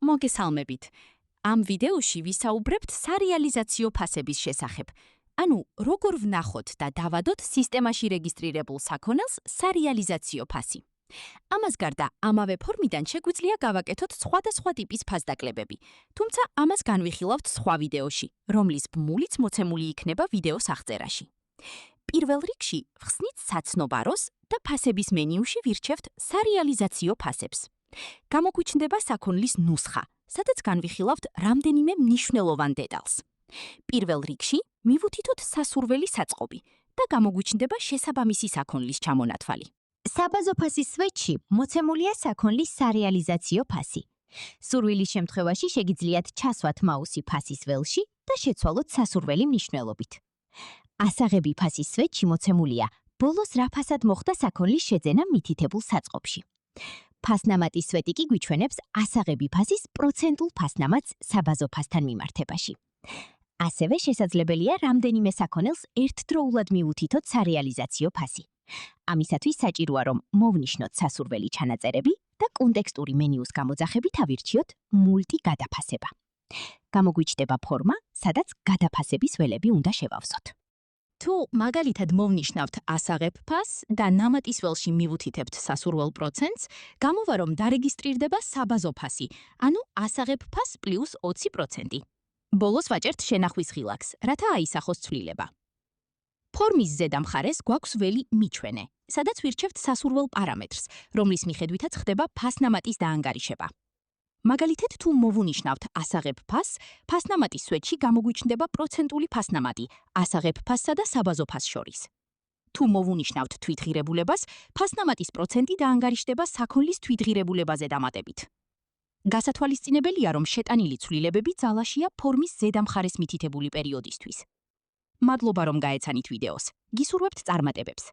მოგესალმებით. Ამ ვიდეოში ვისაუბრებთ სარეალიზაციო ფასების შესახებ. ანუ, როგორ ვნახოთ და დავადოთ სისტემაში რეგისტრირებულ საქონელს სარეალიზაციო ფასი. ამას გარდა, ამავე ფორმიდან შეგვიძლია გავაკეთოთ სხვადასხვა ტიპის ფასდაკლებები, თუმცა ამას განვიხილავთ სხვა ვიდეოში, რომლის ბმულიც მოცემული იქნება ვიდეოს აღწერაში. პირველ რიგში ვხსნით საცნობაროს და ფასების მენიუში ვირჩევთ სარეალიზაციო ფასებს. გამოგვიჩნდება საქონლის ნუსხა, სადაც განვიხილავთ რამდენიმე მნიშვნელოვან დეტალს. პირველ რიგში მივუთითოთ სასურველი საწყობი და გამოგვიჩნდება შესაბამისი საქონლის ჩამონათვალი. საბაზო ფასის სვეტში მოცემულია საქონლის სარეალიზაციო ფასი. სურვილის შემთხვევაში შეგიძლიათ ჩასვათ მაუსი ფასის ველში და შეცვალოთ სასურველი მნიშვნელობით. ასაღები ფასის სვეტში მოცემულია ბოლოს რა ფასად მოხდა საქონლის შეძენა მითითებულ საწყობში. ფასნამატის სვეტი კი გვიჩვენებს ასაღები ფასის პროცენტულ ფასნამატს საბაზო ფასთან მიმართებაში. ასევე შესაძლებელია რამდენიმე საქონელს ერთდროულად მივუთითოთ სარეალიზაციო ფასი. ამისათვის საჭიროა, რომ მოვნიშნოთ სასურველი ჩანაწერები და კონტექსტური მენიუს გამოძახებით ავირჩიოთ მულტი გადაფასება. გამოგვიჩნდება ფორმა, სადაც გადაფასების ველები უნდა შევავსოთ. თუ მაგალითად მოვნიშნავთ ასაღებ ფასს და ნამატის ველში მივუთითებთ სასურველ პროცენტს, გამოვა რომ დარეგისტრირდება საბაზო ფასი, ანუ ასაღებ ფას პლუს 20%. ბოლოს ვაჭერთ შენახვის ღილაკს, რათა აისახოს ცვლილება. ფორმის ზედა მხარეს გვაქვს ველი მიჩვენე, სადაც ვირჩევთ სასურველ პარამეტრს, რომლის მიხედვითაც ხდება ფასნამატის დაანგარიშება. მაგალითად, თუ მოვუნიშნავთ ასაღებ ფასს, ფასნამატის სვეტში გამოგვიჩნდება პროცენტული ფასნამატი ასაღებ ფასსა და საბაზო ფასს შორის. თუ მოვუნიშნავთ თვითღირებულებას, ფასნამატის პროცენტი დაანგარიშდება საქონლის თვითღირებულებაზე დამატებით. გასათვალისწინებელია, რომ შეტანილი ცვლილებები ძალაშია ფორმის ზედა მხარეს მითითებული პერიოდისთვის. მადლობა, რომ გაეცანით ვიდეოს. გისურვებთ წარმატებებს.